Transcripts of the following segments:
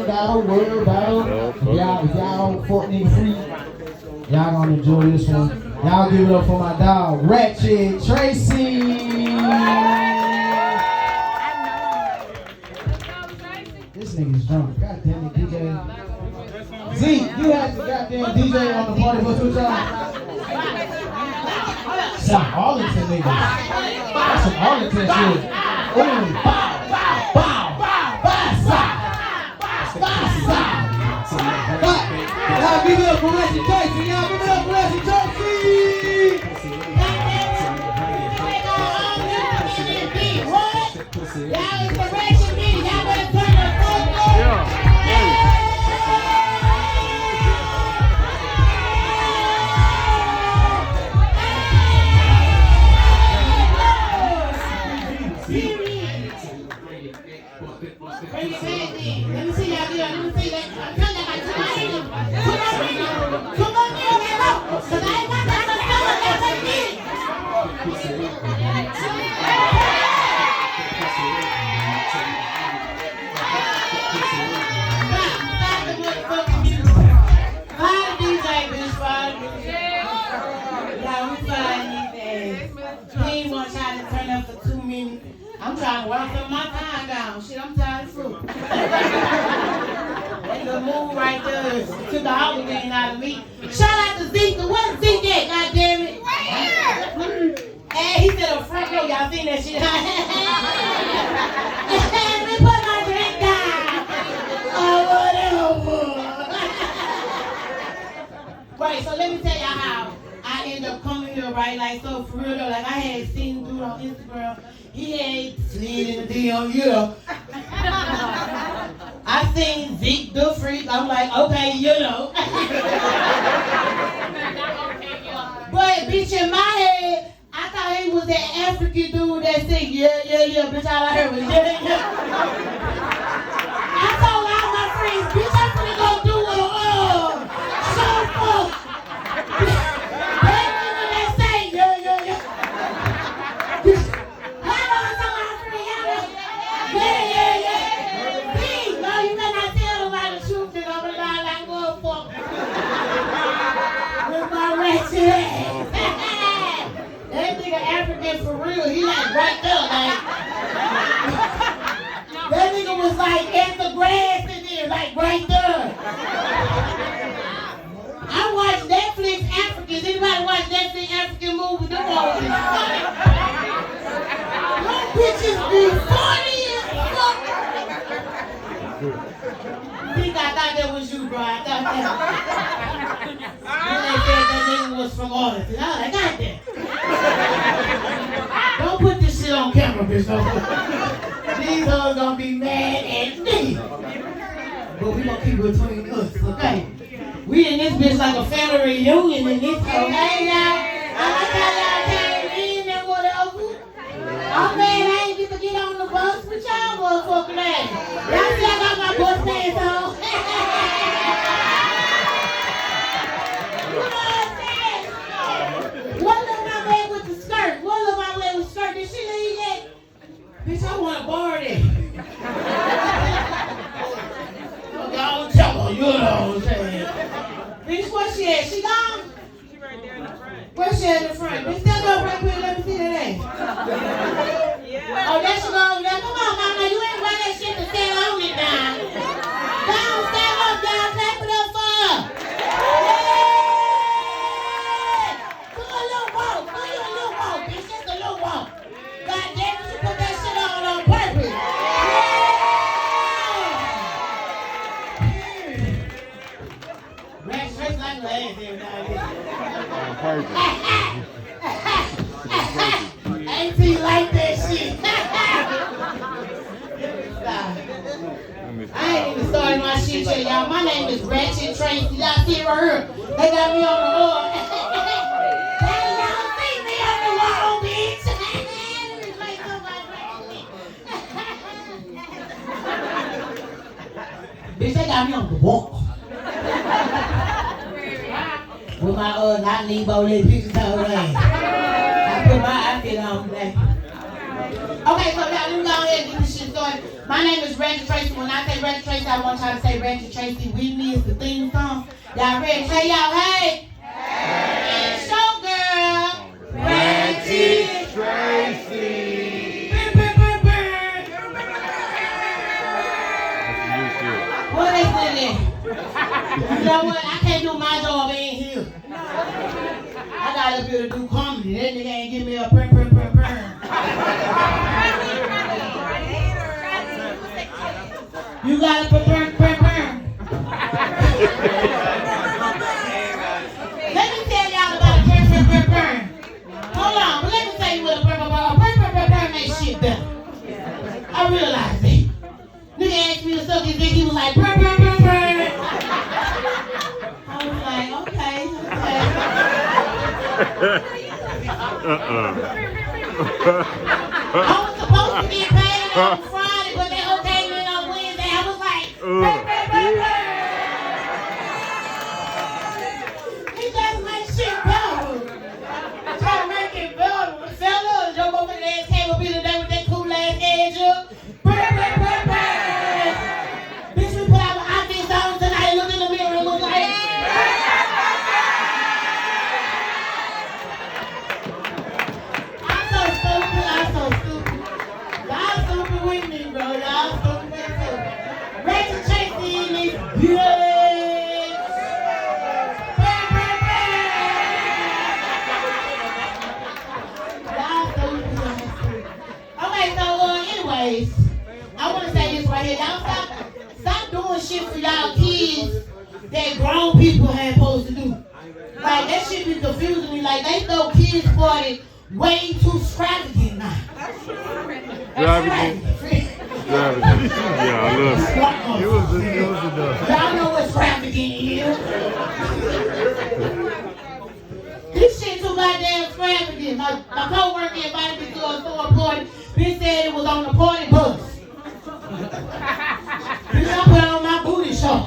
ain't gotta worry about y'all. If y'all fuck nigga free, y'all gonna enjoy this one. Y'all give it up for my dog, Ratchet, Tracy. This nigga's drunk. God damn it, DJ. Zeke, you had the goddamn DJ on the party bus with y'all. Some Arlington niggas. That's some Arlington shit. Ooh, bow, bow, bow, bow, bassa, bassa. Y'all give it up for Ratchet Tracy. Y'all give it up for Ratchet Tracy. Y'all inspiration me. Y'all better turn the phone on. Bring it back then. Let me see y'all do it. Let me see that. I'm telling you, come on in. Come on in, get up. Because I ain't got that much time. Y'all take me. Stop the motherfucking music. Fire the DJ, bitch. Fire the DJ. Yeah, we firing these days. He ain't want y'all to turn up for 2 minutes. I'm trying to work some of my time down. Shit, I'm tired of fruit. That little move right there took the holiday out of me. Shout out to Zeke. Where's Zeke at, goddammit? Right here. Hey, he said a front row. Y'all seen that shit? Let me put my drink down. Oh, whatever. Right, so let me tell y'all how I end up coming here, right? Like, so for real though, like I had seen dude on Instagram. He ain't slid in the DM, you know. I seen Zeke the Freak. I'm like, okay, you know. But bitch, in my head, I thought he was that African dude that said, yeah, bitch, all I heard was yeah. I told all my friends, bitch, I'm gonna go do a show for that nigga that say, yeah. Please, no, you better not tell nobody the truth that I'm gonna lie like a motherfucker. With my ratchet ass. That nigga African for real, he like right there, like. That nigga was like at the grass in there, like right there. I watch Netflix Africans. Anybody watch Netflix African movies? Them all is funny. Them bitches be funny as fuck. Think I thought that was you, bro. I thought that. When they said that nigga was from Arlington, I was like, goddamn. Don't put this shit on camera, bitch. These hoes gonna be mad at me. But we gonna keep it between us, okay? We in this bitch like a family reunion in this hoe. Hey, y'all. I like how y'all came in and whatever. I'm mad I ain't get to get on the bus with y'all motherfucking ass. Y'all see I got my bus pants on. You know what I'm saying? What look my man with the skirt? What look my man with the skirt? Did she leave yet? Bitch, I want to borrow that. Y'all tell her, you know what I'm saying? Bitch, where she at? She gone? She right there in the front. Where she at in the front? Bitch, stand up right quick. Let me see that ass. Yeah. Oh, there she go over there. Come on, mama. You ain't wear that shit to stand on it now. Down, stand up, y'all. Clap it up for her. Yeah. Do a little walk. Do you a little walk, bitch. Just a little walk. God damn it, you put that shit on purpose. Dress like her ass every now and then. Ain't he like that shit? I ain't even started my shit yet, y'all. My name is Ratchet Tracy. Y'all see her? They got me on the wall. Hey, y'all see me on the wall, bitch. Like somebody. Bitch, they got me on the wall. With my not Nebo little pictures over there. I put my outfit on today. Okay, so y'all, let me go ahead and get this shit started. My name is Ratchet Tracy. When I say Ratchet Tracy, I want y'all to say Ratchet Tracy with me. It's the theme song. Y'all ready? Hey, y'all, hey! Hey! It's your girl, Ratchet Tracy. What they say there? You know what? I can't do my job in here. I got up here to do comedy. That nigga ain't give me a burn. You got a burn. Let me tell y'all about a burn. Hold on, but let me tell you what a burn makes shit better. I realized that. Nigga asked me to suck his dick, he was like, burn. I was like, okay. I was supposed to get paid on Friday, but they okayed me on Wednesday. I was like, he just makes shit better. Try to make it better. Fellas, your mother ass came up here today with that cool ass edge up. Bitch, we put our outfits on tonight and look in the mirror and was like, I'm so stupid. Y'all stupid with me, bro. Y'all stupid with me. Ratchet Tracy in this bitch. Y'all stupid. Okay, so anyways, I want to say this right here. Y'all stop doing shit for y'all kids that grown people ain't supposed to do. Like, that shit be confusing me. Like, they throw kids party way too extravagant now. Extravagant. Yeah, I love it. Y'all know what extravagant is. This shit too goddamn extravagant. My co-worker invited me to a store party. Bitch said it was on the party bus. Bitch, I put on my booty short.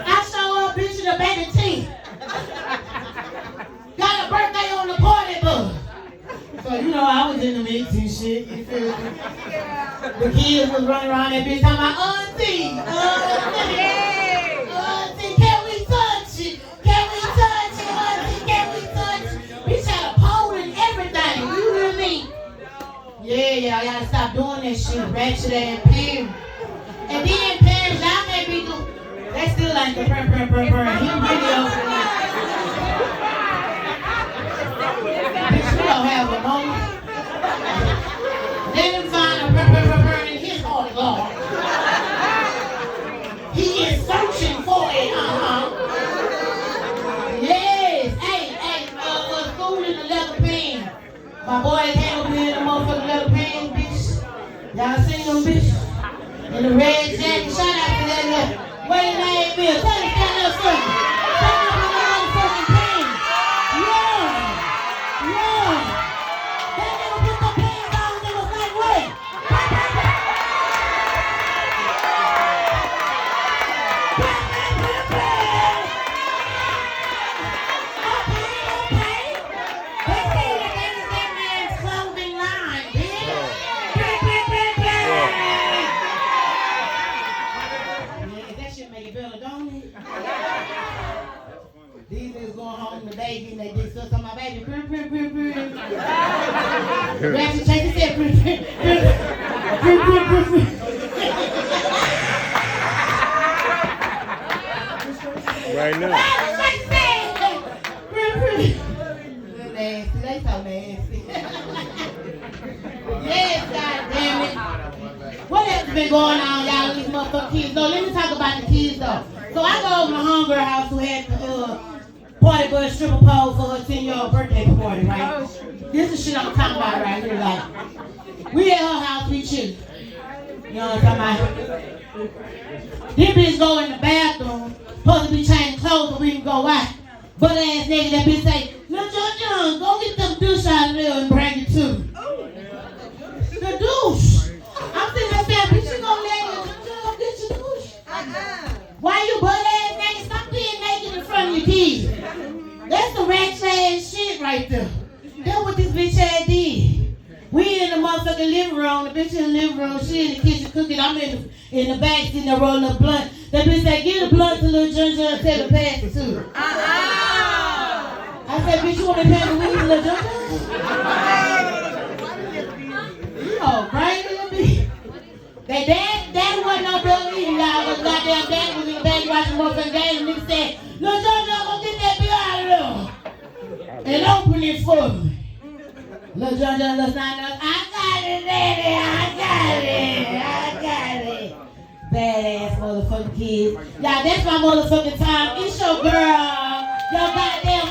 I show up, bitch, in a baby teeth. Got a birthday on the party bus. So, you know, I was in the mix and shit. You feel me? The kids was running around that bitch talking about, auntie, can we touch it? Can we touch it, auntie? Can we touch it? Bitch had a pole and everything. You hear me? Yeah, y'all gotta stop doing that shit. Ratchet and parents. And then parents, y'all may be doing, that still ain't the burn. He really over there. Bitch, you don't have a moment. Let him find a burn in his heart, Lord. He is searching for it, Yes, hey, school in the leather pen. My boy came over here in the motherfucking leather pen, bitch. Y'all seen them, bitch? In the red jacket, shout out to that little, what his name is? Tell him stand up for me. Stand up in the motherfucking pen. Yeah. That nigga put the pants on and was like, what? Okay. They say that is that man's clothing line, bitch. Yeah, that shit make it better, don't it? These niggas going home today getting their dick sucked on my baby. Ratchet Tracy said, Right now. Nasty, they so nasty. Yes, goddamn it. What else been going on, y'all, with these motherfucking kids? So let me talk about the kids, though. So I go over to Hunger House who had the party bus stripper pole for her 10-year-old birthday party, right? This is shit I'm talking about right here. Like, we at her house, we chill. You know what I'm talking about? This bitch go in the bathroom, supposed to be changing clothes so we can go out. Butt ass nigga, that bitch say, look, John, go get them douche out of there and bring it to me. The douche. I'm sitting there saying, bitch, you gonna let you go get your douche? Why you butt ass nigga? Stop being naked in front of your kids. That's the ratchet ass shit right there. That's what this bitch ass did. We in the motherfucking motherfucking living room. The bitch in the living room. She in the kitchen cooking. I'm in the back sitting there rolling a blunt. That bitch said, give the blunt to Lil John John and tell her pass it to her. I said, bitch, you want me to pass the weed to Lil John John? Oh, crazy little bitch. That dad wasn't no brother either, y'all. But goddamn dad was in the back watching motherfucking game. And nigga said, Lil John John, go get that bill out of there. And open it for me. Lil John John looks like, I got it, daddy. I got it. Badass motherfucking kids. Y'all, that's my motherfucking time. It's your girl. Your goddamn